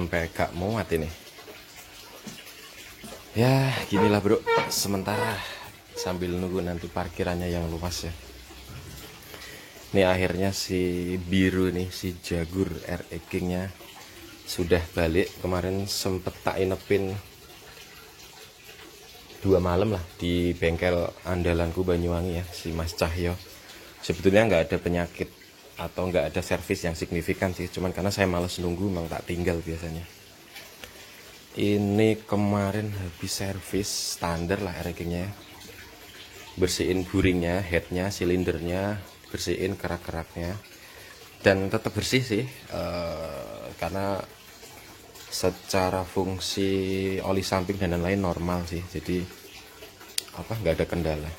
sampai gak muat ini. Ya ginilah bro, sementara sambil nunggu nanti parkirannya yang luas ya. Ini akhirnya si biru nih, si Jaguar RE King-nya sudah balik. Kemarin sempet tak inepin 2 malam lah di bengkel andalanku Banyuwangi ya, si Mas Cahyo. Sebetulnya nggak ada penyakit atau nggak ada servis yang signifikan sih, cuman karena saya males nunggu memang tak tinggal biasanya. Ini kemarin habis servis standar lah RE King-nya ya. Bersihin buringnya, headnya, silindernya, bersihin kerak-keraknya, dan tetap bersih sih, karena secara fungsi oli samping dan lain-lain normal sih, jadi nggak ada kendala.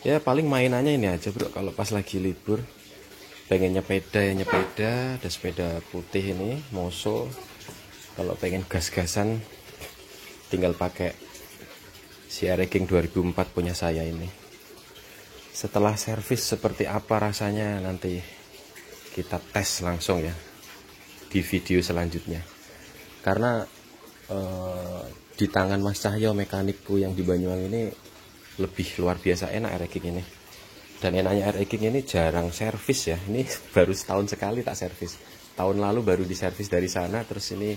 Ya paling mainannya ini aja bro, kalau pas lagi libur pengen nyepeda ya nyepeda, ada sepeda putih ini Moso. Kalau pengen gas-gasan tinggal pakai si RE King 2004 punya saya ini. Setelah servis seperti apa rasanya nanti kita tes langsung ya di video selanjutnya. Karena di tangan Mas Cahyo mekanikku yang di Banyuwangi ini lebih luar biasa enak RE King ini. Dan enaknya RE King ini jarang servis ya. Ini baru setahun sekali tak servis. Tahun lalu baru diservis dari sana, terus ini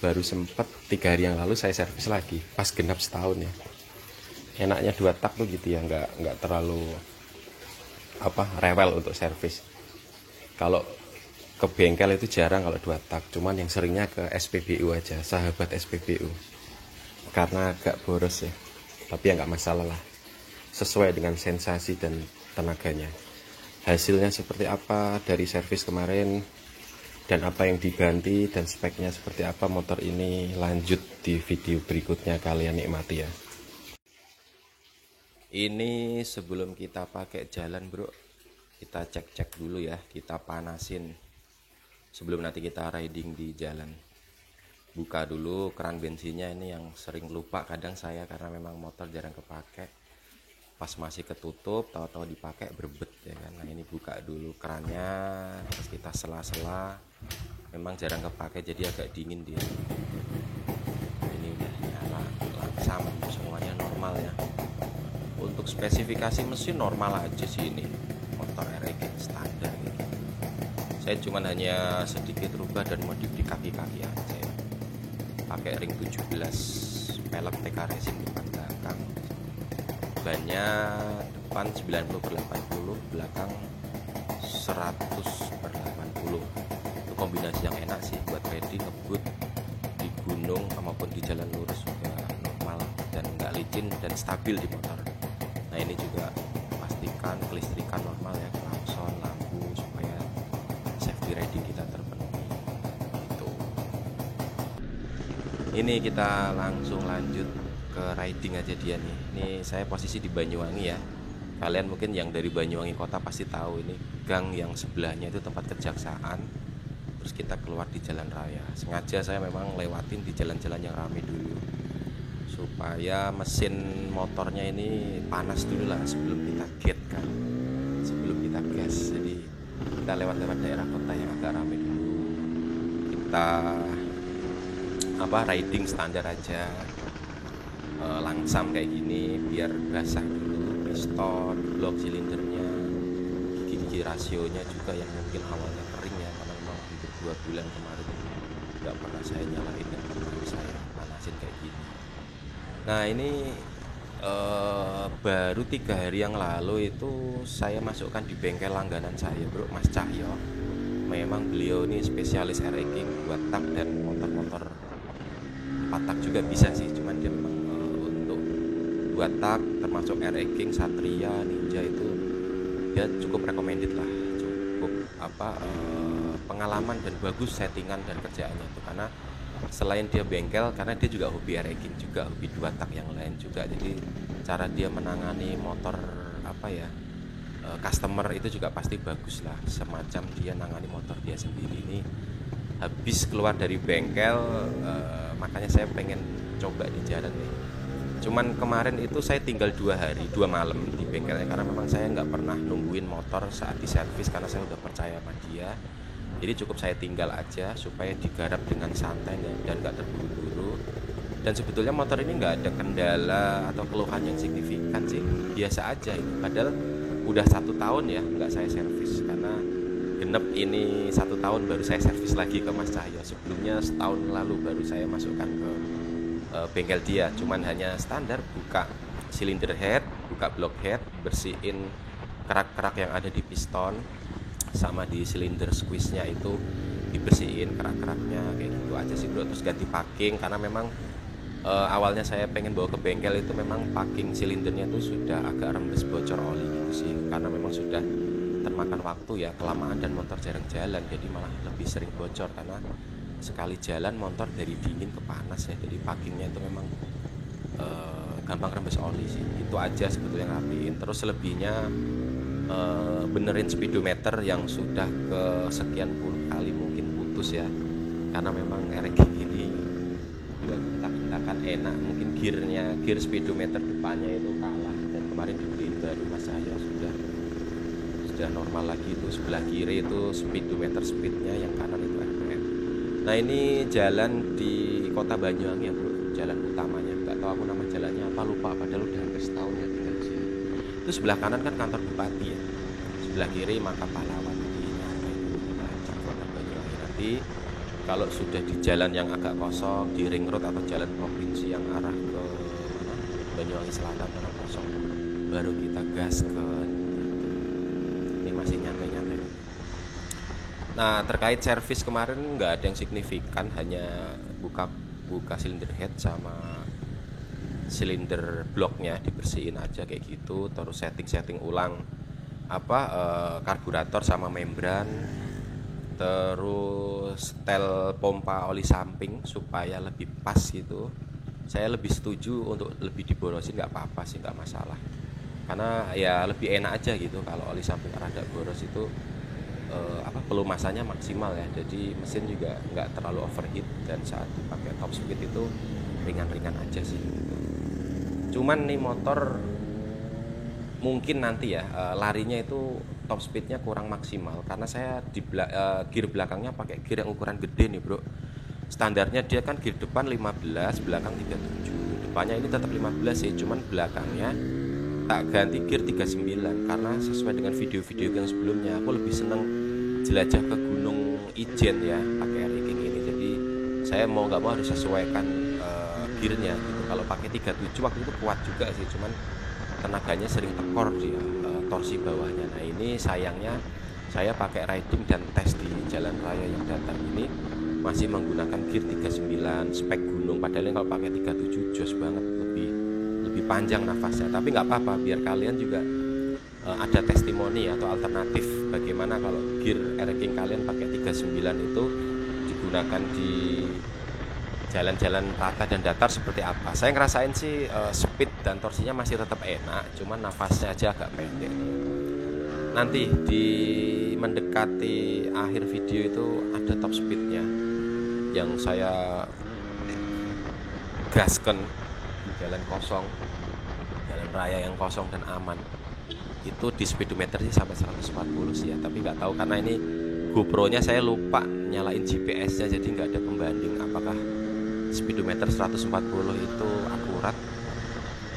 baru sempat 3 hari yang lalu saya servis lagi pas genap setahun ya. Enaknya 2 tak tuh gitu ya, nggak terlalu rewel untuk servis. Kalau ke bengkel itu jarang kalau 2 tak, cuman yang seringnya ke SPBU aja, sahabat SPBU, karena agak boros ya. Tapi ya nggak masalah lah, sesuai dengan sensasi dan tenaganya. Hasilnya seperti apa dari servis kemarin dan apa yang diganti dan speknya seperti apa motor ini, lanjut di video berikutnya, kalian nikmati ya. Ini sebelum kita pakai jalan bro, kita cek-cek dulu ya, kita panasin sebelum nanti kita riding di jalan. Buka dulu keran bensinnya, ini yang sering lupa kadang saya karena memang motor jarang kepake. Pas masih ketutup, tahu-tahu dipakai berbet ya kan. Nah ini buka dulu kerannya, terus kita sela-sela. Memang jarang kepake jadi agak dingin dia. Ini udah nyala, langsam, semuanya normal ya. Untuk spesifikasi mesin normal aja sih, ini motor RE King standar gitu. Saya cuman hanya sedikit rubah dan modif di kaki-kaki aja ya. Pakai ring 17 pelek TK Racing depan belakang. Bannya depan 90/80, belakang 100/80. Itu kombinasi yang enak sih buat riding, ngebut di gunung maupun di jalan lurus juga normal dan nggak licin dan stabil di motor. Nah ini juga pastikan kelistrikan normal ya, klakson, lampu, supaya safety riding kita terpenuhi gitu. Ini kita langsung lanjut ke riding aja dia nih. Ini saya posisi di Banyuwangi ya. Kalian mungkin yang dari Banyuwangi kota pasti tahu ini gang yang sebelahnya itu tempat kejaksaan. Terus kita keluar di jalan raya. Sengaja saya memang lewatin di jalan-jalan yang ramai dulu, supaya mesin motornya ini panas dulu lah sebelum kita get kan, sebelum kita gas. Jadi kita lewat-lewat daerah kota yang agak ramai dulu. Kita riding standar aja, langsam kayak gini biar basah dulu piston, blok silindernya, gigi-gigi rasionya juga yang mungkin awalnya kering ya, karena memang hampir 2 bulan kemarin nggak pernah saya nyalain dan pernah saya panasin kayak gini. Nah ini baru 3 hari yang lalu itu saya masukkan di bengkel langganan saya bro, Mas Cahyo. Memang beliau ini spesialis RE King 2 tak dan motor-motor 4 tak juga bisa sih, cuman dia memang untuk 2 tak termasuk RE King, Satria, Ninja itu dia cukup recommended lah, cukup pengalaman dan bagus settingan dan kerjaannya itu. Karena selain dia bengkel, karena dia juga hobi RE King juga, hobi 2 tak yang lain juga. Jadi cara dia menangani motor customer itu juga pasti bagus lah, semacam dia nangani motor dia sendiri. Ini habis keluar dari bengkel, makanya saya pengen coba di jalan nih. Cuman kemarin itu saya tinggal 2 hari 2 malam di bengkelnya, karena memang saya nggak pernah nungguin motor saat diservis, karena saya udah percaya sama dia. Jadi cukup saya tinggal aja supaya digarap dengan santai dan nggak terburu-buru. Dan sebetulnya motor ini nggak ada kendala atau keluhan yang signifikan sih, biasa aja ini. Padahal udah 1 tahun ya nggak saya servis, karena genep ini 1 tahun baru saya servis lagi ke Mas Cahyo. Sebelumnya setahun lalu baru saya masukkan ke bengkel dia. Cuman hanya standar buka silinder head, buka block head, bersihin kerak-kerak yang ada di piston sama di silinder squeeze-nya itu dibersihin kerak-keraknya, kayak gitu aja sih bro. Terus ganti packing karena memang awalnya saya pengen bawa ke bengkel itu memang packing silindernya tuh sudah agak rembes bocor oli gitu sih, karena memang sudah termakan waktu ya, kelamaan dan motor jarang jalan, jadi malah lebih sering bocor karena sekali jalan motor dari dingin ke panas ya, jadi packingnya itu memang gampang rembes oli sih. Itu aja sebetulnya rapiin. Terus selebihnya benerin speedometer yang sudah ke sekian puluh kali mungkin putus ya, karena memang RX ini bentak-bentakan enak, mungkin gear speedometer depannya itu kalah, dan kemarin dibeliin baru Mas saya sudah normal lagi. Itu sebelah kiri itu speedometer speednya, yang kanan itu RPM. Nah ini jalan di kota Banyuwangi ya bro, jalan utamanya, nggak tahu aku nama jalannya apa, lupa, padahal udah hampir setahun ya tinggal di sini. Itu sebelah kanan kan kantor bupati ya, sebelah kiri makam pahlawan di kota Banyuwangi. Nanti kalau sudah di jalan yang agak kosong, di ring road atau jalan provinsi yang arah ke mana, Banyuwangi Selatan karena kosong, baru kita gaskan. Ini masih nyantai-nyantai. Nah terkait servis kemarin nggak ada yang signifikan, hanya buka silinder head sama silinder bloknya dibersihin aja kayak gitu. Terus setting ulang karburator sama membran, terus setel pompa oli samping supaya lebih pas gitu. Saya lebih setuju untuk lebih diborosin, nggak apa-apa sih, nggak masalah, karena ya lebih enak aja gitu kalau oli samping rada boros itu pelumasannya maksimal ya, jadi mesin juga nggak terlalu overheat, dan saat dipakai top speed itu ringan-ringan aja sih gitu. Cuman nih motor mungkin nanti ya larinya itu top speednya kurang maksimal, karena saya di gear belakangnya pakai gear yang ukuran gede nih bro. Standarnya dia kan gear depan 15, belakang 37. Depannya ini tetap 15 sih, cuman belakangnya tak ganti gear 39, karena sesuai dengan video-video yang sebelumnya aku lebih seneng jelajah ke Gunung Ijen ya pakai RX ini. Jadi saya mau nggak mau harus sesuaikan gearnya gitu. Kalau pakai 37 waktu itu kuat juga sih, cuman tenaganya sering tekor dia, torsi bawahnya. Nah ini sayangnya saya pakai riding dan tes di jalan raya yang datar ini masih menggunakan gear 39 spek gunung, padahal kalau pakai 37 jos banget, lebih panjang nafasnya. Tapi nggak apa-apa, biar kalian juga ada testimoni atau alternatif bagaimana kalau gear RX kalian pakai 39 itu digunakan di jalan-jalan rata dan datar seperti apa. Saya ngerasain sih speed dan torsinya masih tetap enak, cuman nafasnya aja agak pendek. Nanti di mendekati akhir video itu ada top speednya yang saya gaskan di jalan kosong, jalan raya yang kosong dan aman. Itu di speedometer sih sampai 140 sih ya, tapi nggak tahu karena ini GoPro-nya saya lupa nyalain GPS-nya, jadi nggak ada pembanding apakah speedometer 140 itu akurat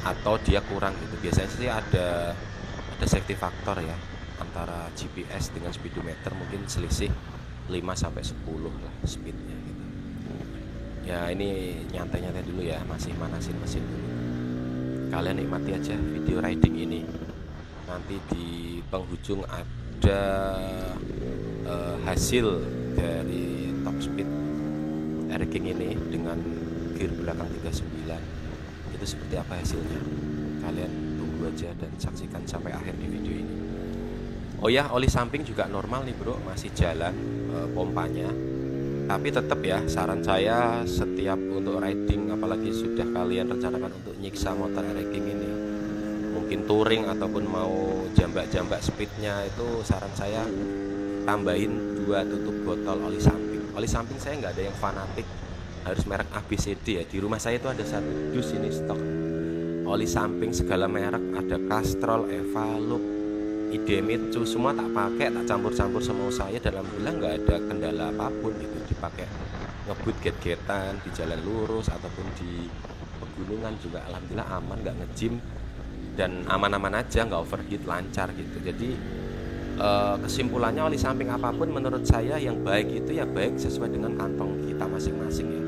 atau dia kurang gitu. Biasanya sih ada safety factor ya antara GPS dengan speedometer, mungkin selisih 5 sampai 10 lah speednya gitu. Ya ini nyantai-nyantai dulu ya, masih manasin mesin dulu. Kalian nikmati aja video riding ini. Nanti di penghujung ada hasil dari top speed RX ini dengan gear belakang 39. Itu seperti apa hasilnya, kalian tunggu aja dan saksikan sampai akhir di video ini. Oh ya, oli samping juga normal nih bro, masih jalan pompanya. Tapi tetap ya, saran saya setiap untuk riding, apalagi sudah kalian rencanakan untuk nyiksa motor RX ini, mungkin touring ataupun mau jambak-jambak speednya, itu saran saya tambahin 2 tutup botol oli samping. Oli samping saya nggak ada yang fanatik harus merek ABCD ya. Di rumah saya itu ada 1 dus ini stok oli samping segala merek, ada Castrol, Evalup, Idemitsu semua tak pakai, tak campur-campur semau saya, dan alhamdulillah nggak ada kendala apapun gitu. Dipakai ngebut get-getan di jalan lurus ataupun di pegunungan juga alhamdulillah aman, nggak ngejim dan aman-aman aja, nggak overheat, lancar gitu. Jadi kesimpulannya oli samping apapun menurut saya yang baik itu ya baik sesuai dengan kantong kita masing-masing ya.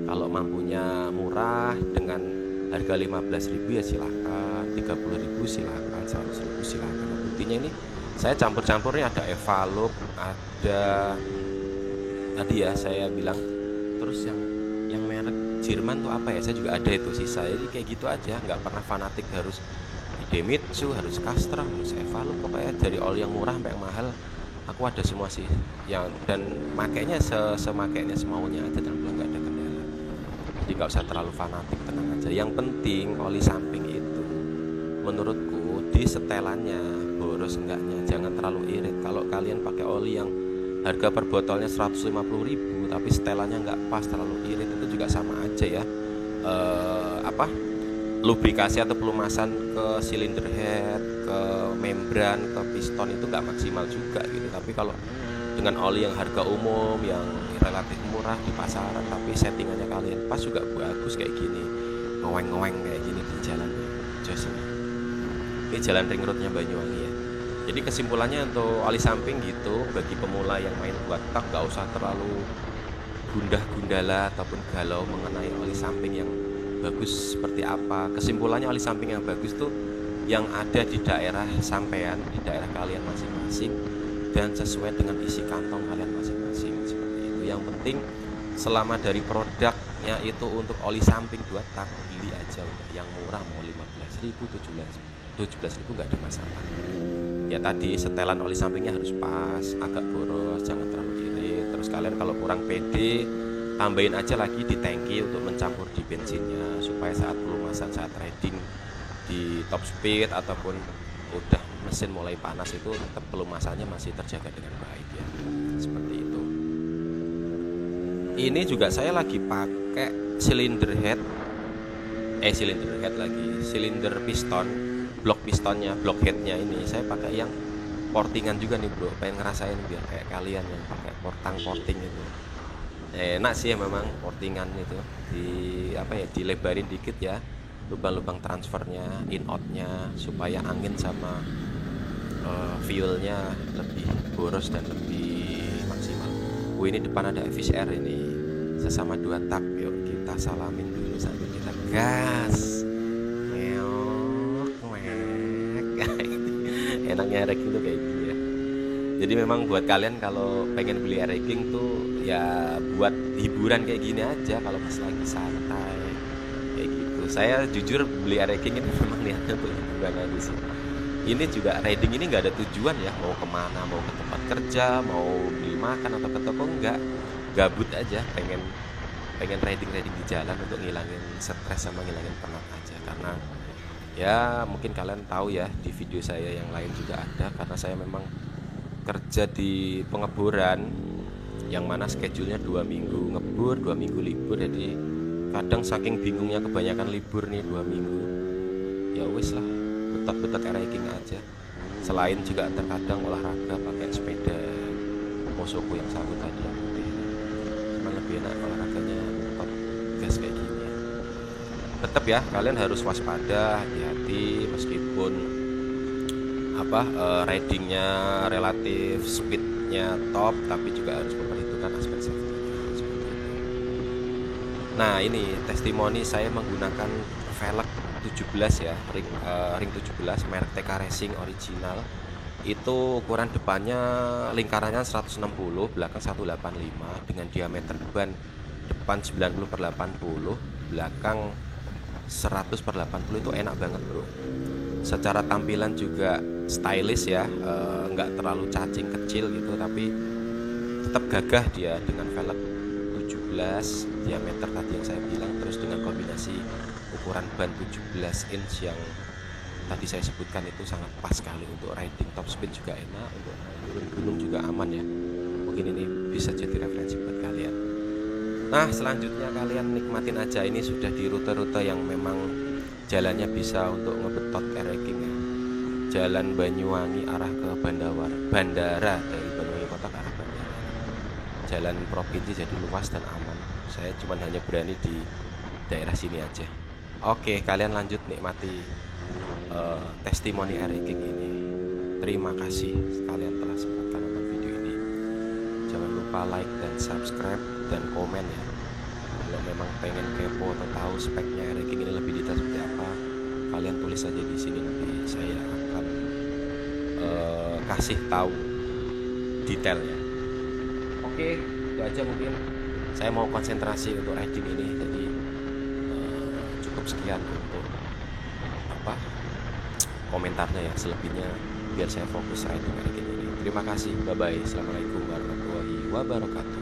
Kalau mampunya murah dengan harga 15.000 ya silakan, 30.000 silakan, 100.000 silakan. Intinya ini saya campur-campurnya ada Evalup, ada tadi ya saya bilang, terus yang merek Jerman tuh apa ya, saya juga ada itu sisa. Jadi kayak gitu aja, nggak pernah fanatik harus Idemitsu, harus Castrol, harus Evalup, pokoknya dari oli yang murah sampai yang mahal aku ada semua sih yang, dan makainya semakainya semaunya aja dan belum nggak ada kendala. Jadi nggak usah terlalu fanatik, tenang aja. Yang penting oli samping itu menurutku di setelannya boros enggaknya, jangan terlalu irit. Kalau kalian pakai oli yang harga per botolnya 150.000 tapi setelannya nggak pas, terlalu irit, itu juga sama aja ya. Lubrikasi atau pelumasan ke silinder head, ke membran, ke piston itu nggak maksimal juga gitu. Tapi kalau dengan oli yang harga umum yang relatif murah di pasaran tapi settingannya kalian pas juga bagus kayak gini, ngoweng-ngoweng kayak gini di jalan jos ini jalan ring roadnya Banyuwangi ya. Jadi kesimpulannya untuk oli samping gitu, bagi pemula yang main buat tak nggak usah terlalu gundah gundala ataupun galau mengenai oli samping yang bagus seperti apa. Kesimpulannya oli samping yang bagus tuh yang ada di daerah sampean, di daerah kalian masing-masing, dan sesuai dengan isi kantong kalian masing-masing, seperti itu. Yang penting selama dari produknya itu untuk oli samping 2 tak, beli aja udah yang murah, mau 15.000, 17.000 nggak ada masalah. Ya tadi setelan oli sampingnya harus pas, agak boros, jangan terlalu irit. Terus kalian kalau kurang pede, tambahin aja lagi di tangki untuk mencampur di bensinnya, supaya saat pelumasan, saat riding di top speed ataupun udah mesin mulai panas itu tetap pelumasannya masih terjaga dengan baik ya, seperti itu. Ini juga saya lagi pakai silinder head piston, blok pistonnya, blok headnya ini saya pakai yang portingan juga nih bro, pengen ngerasain biar kayak kalian yang pakai porting itu. Enak sih ya memang portingan itu, dilebarin dikit ya lubang-lubang transfernya, in outnya, supaya angin sama fuelnya lebih boros dan lebih maksimal. Ini depan ada Evis Air ini, sesama 2 tak, yuk kita salamin dulu sambil kita gas. Enaknya racking tuh kayak gini ya. Jadi memang buat kalian kalau pengen beli racking tuh ya buat hiburan kayak gini aja, kalau pas lagi santai kayak gitu. Saya jujur beli racking ini memang niatnya untuk hiburan aja sih. Ini juga riding ini nggak ada tujuan ya, mau kemana, mau ke tempat kerja, mau beli makan atau ke toko, enggak, gabut aja, pengen riding di jalan untuk ngilangin stres sama ngilangin penat aja. Karena ya mungkin kalian tahu ya, di video saya yang lain juga ada, karena saya memang kerja di pengeboran yang mana schedule-nya 2 minggu ngebor, 2 minggu libur. Jadi kadang saking bingungnya kebanyakan libur nih 2 minggu, ya wis lah, betot-betot hiking aja. Selain juga terkadang olahraga pakai sepeda Mosoku yang satu tadi yang putih, cuman lebih enak olahraganya betot gas kayak gini ya. Tetap ya kalian harus waspada, hati-hati, meskipun ridingnya relatif speednya top, tapi juga harus memperhitungkan aspek safety seperti itu. Nah ini testimoni saya menggunakan velg 17 ya, ring 17 merek TK Racing original. Itu ukuran depannya lingkarannya 160, belakang 185, dengan diameter ban depan 90/80, belakang 100/80. Itu enak banget bro. Secara tampilan juga stylish ya, nggak terlalu cacing kecil gitu, tapi tetap gagah dia dengan velg 17 diameter tadi yang saya bilang, terus dengan kombinasi ukuran ban 17 inch yang tadi saya sebutkan itu sangat pas sekali untuk riding top speed, juga enak, untuk turun gunung juga aman ya. Mungkin ini bisa jadi referensi buat kalian. Nah selanjutnya kalian nikmatin aja, ini sudah di rute-rute yang memang jalannya bisa untuk ngebetot hiking ya. Jalan Banyuwangi arah ke bandara, dari Banyuwangi kota ke arah bandara. Jalan provinsi jadi luas dan aman. Saya cuma hanya berani di daerah sini aja. Oke, kalian lanjut nikmati testimoni King ini. Terima kasih kalian telah sempatkan nonton video ini. Jangan lupa like dan subscribe dan komen ya. Kalau memang pengen kepo atau tahu speknya King ini lebih detail seperti apa, kalian tulis aja di sini, nanti saya akan kasih tahu detailnya. Oke, itu aja mungkin. Saya mau konsentrasi untuk riding ini, jadi cukup sekian untuk komentarnya ya. Selebihnya biar saya fokus riding ini. Terima kasih, bye bye. Assalamualaikum warahmatullahi wabarakatuh.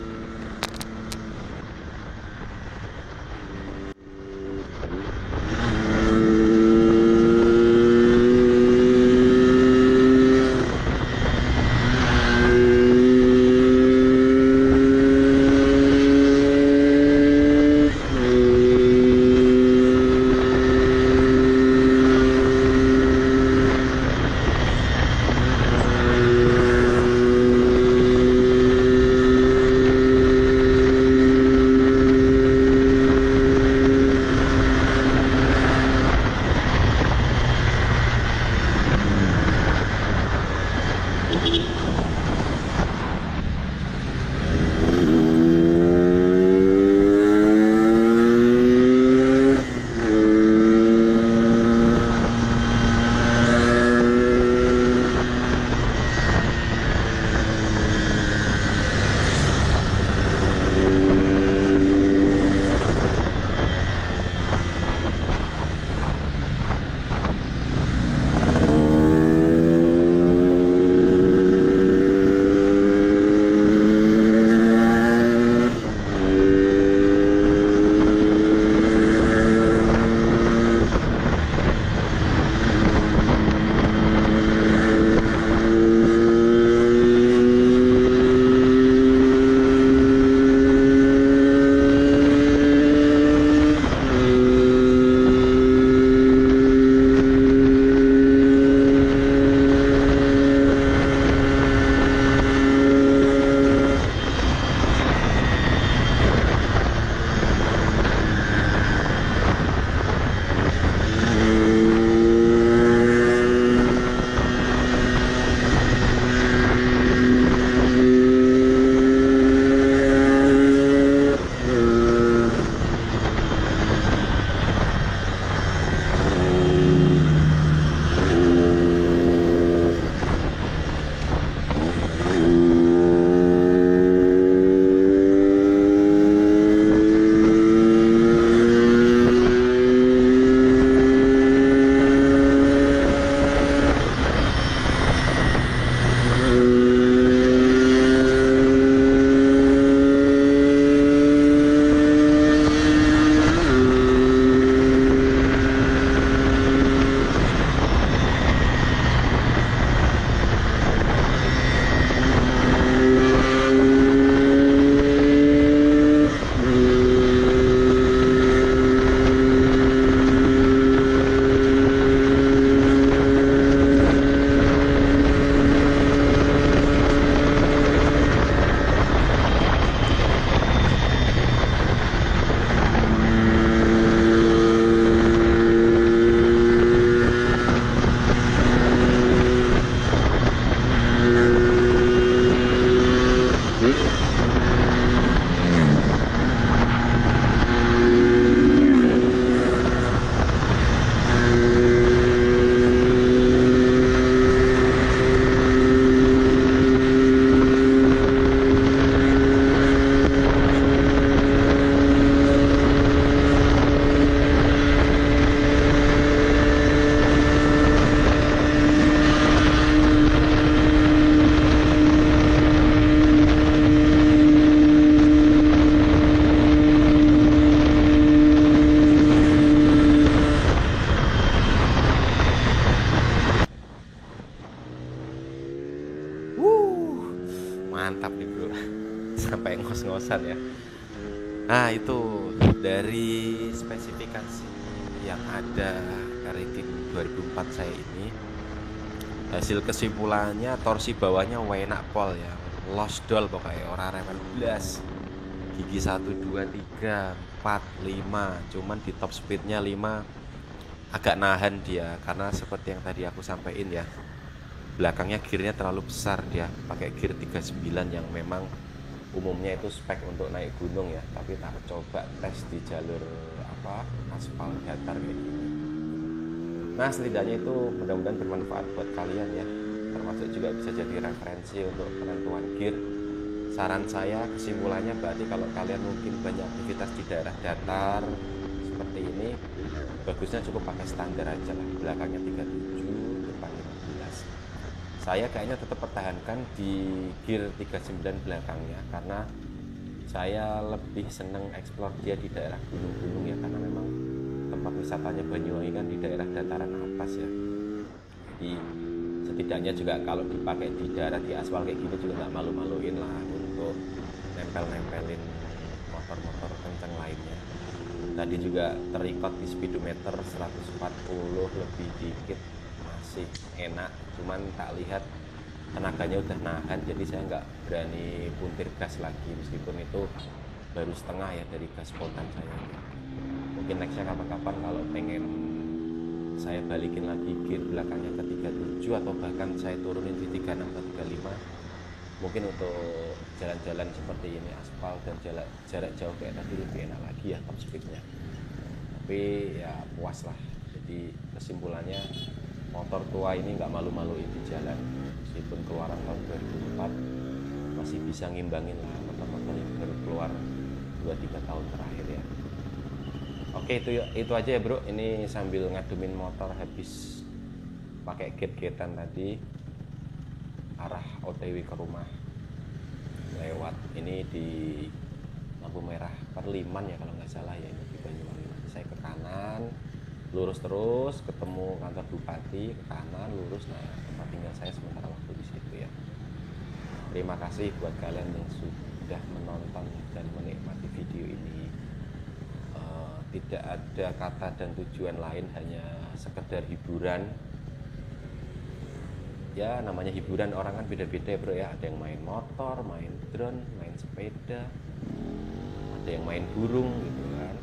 Mantap nih bro, sampai ngos-ngosan ya. Nah itu dari spesifikasi yang ada King 2004 saya ini. Hasil kesimpulannya torsi bawahnya enak pol ya, lost doll pokoknya, orang rewel blas. Gigi 1 2 3 4 5, cuman di top speednya 5 agak nahan dia, karena seperti yang tadi aku sampaikan ya, belakangnya gearnya terlalu besar, dia pakai gear 39 yang memang umumnya itu spek untuk naik gunung ya, tapi tak coba tes di jalur aspal datar kayak gini. Nah, setidaknya itu mudah-mudahan bermanfaat buat kalian ya, termasuk juga bisa jadi referensi untuk penentuan gear. Saran saya, kesimpulannya berarti kalau kalian mungkin banyak aktivitas di daerah datar seperti ini, bagusnya cukup pakai standar aja lah, belakangnya 37, depan 15. Saya kayaknya tetap pertahankan di gear 39 belakangnya, karena saya lebih seneng explore dia di daerah gunung-gunung ya, karena memang tempat wisatanya Banyuwangi kan di daerah dataran atas ya. Jadi setidaknya juga kalau dipakai di daerah di aspal kayak gini juga nggak malu-maluin lah untuk nempel-nempelin motor-motor kencang lainnya. Tadi juga terikat di speedometer 140 lebih dikit, masih enak, cuman tak lihat tenaganya udah nahan, jadi saya nggak berani puntir gas lagi meskipun itu baru setengah ya dari gas spontan saya. Mungkin nextnya kapan-kapan kalau pengen saya balikin lagi gear belakangnya ke 37 atau bahkan saya turunin di 36 atau 35, mungkin untuk jalan-jalan seperti ini aspal dan jarak jauh kayak tadi lebih enak lagi ya top speednya. Tapi ya puas lah. Jadi kesimpulannya, motor tua ini nggak malu-maluin di jalan, meskipun keluaran tahun 2004 masih bisa ngimbangin lah motor-motor yang baru keluar 2-3 tahun terakhir ya. Oke, itu aja ya bro. Ini sambil ngademin motor habis pakai gate-gatean tadi, arah OTW ke rumah lewat ini di lampu merah Perliman ya kalau nggak salah ya, ini di Banyuwangi. Nanti saya ke kanan lurus terus ketemu kantor bupati, ke kanan lurus, nah tempat tinggal saya sementara waktu di situ ya. Terima kasih buat kalian yang sudah menonton dan menikmati video ini. Tidak ada kata dan tujuan lain, hanya sekedar hiburan ya. Namanya hiburan orang kan beda-beda ya bro ya, ada yang main motor, main drone, main sepeda, ada yang main burung gitu kan,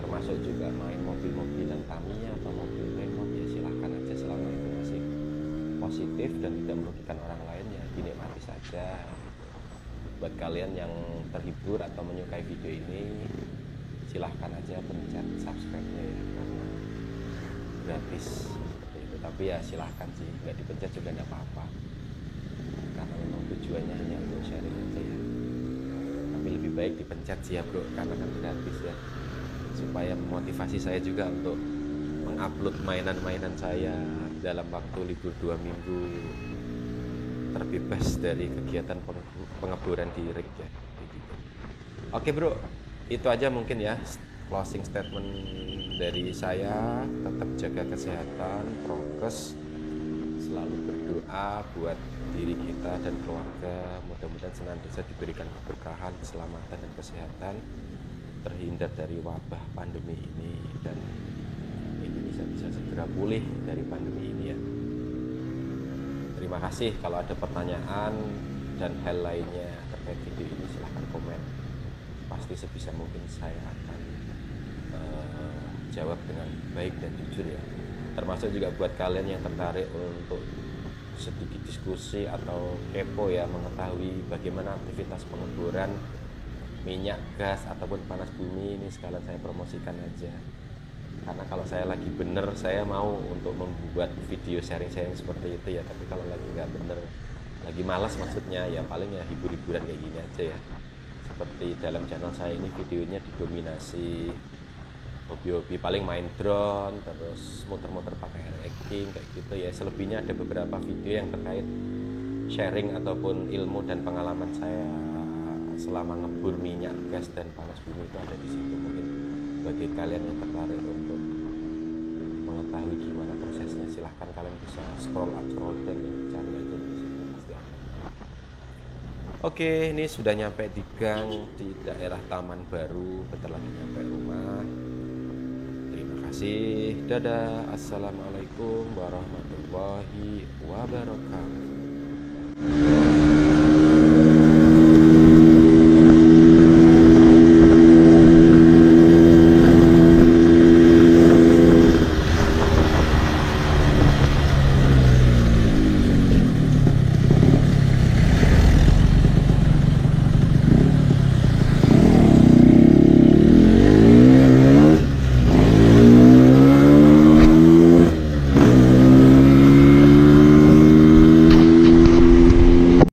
termasuk juga main mobil-mobilan Tamiya atau mobil remote ya. Silahkan aja, selama itu masih positif dan tidak merugikan orang lain ya dinikmati saja. Buat kalian yang terhibur atau menyukai video ini, silahkan aja pencet subscribe-nya ya, karena gratis seperti itu. Tapi ya silahkan sih, nggak dipencet juga nggak apa-apa, karena memang tujuannya hanya untuk sharing aja ya. Tapi lebih baik dipencet sih ya bro, karena kan gratis ya, supaya memotivasi saya juga untuk mengupload mainan-mainan saya dalam waktu libur 2 minggu, terbebas dari kegiatan pengeburan di rig ya. Oke bro, itu aja mungkin ya closing statement dari saya. Tetap jaga kesehatan, prokes, selalu berdoa buat diri kita dan keluarga, mudah-mudahan senantiasa diberikan keberkahan, keselamatan dan kesehatan, terhindar dari wabah pandemi ini, dan Indonesia bisa segera pulih dari pandemi ini ya. Terima kasih. Kalau ada pertanyaan dan hal lainnya terkait video ini, silahkan komen. Pasti sebisa mungkin saya akan jawab dengan baik dan jujur ya. Termasuk juga buat kalian yang tertarik untuk sedikit diskusi atau kepo ya, mengetahui bagaimana aktivitas pengeboran minyak, gas ataupun panas bumi ini, sekalian saya promosikan aja. Karena kalau saya lagi bener, saya mau untuk membuat video sharing-sharing seperti itu ya. Tapi kalau lagi nggak bener, lagi malas maksudnya, ya paling ya hibur-hiburan kayak gini aja ya. Seperti dalam channel saya ini videonya didominasi hobi-hobi, paling main drone, terus muter-muter pakai hiking kayak gitu ya. Selebihnya ada beberapa video yang terkait sharing ataupun ilmu dan pengalaman saya selama ngebur minyak, gas dan panas bumi, itu ada di situ. Mungkin bagi kalian yang tertarik untuk mengetahui gimana prosesnya, silahkan kalian bisa scroll up, scroll down ya, cari aja di situ pasti ada. Oke, ini sudah nyampe di gang di daerah Taman Baru, bentar lagi nyampe rumah. Terima kasih. kasih. Dadah. Assalamualaikum warahmatullahi wabarakatuh.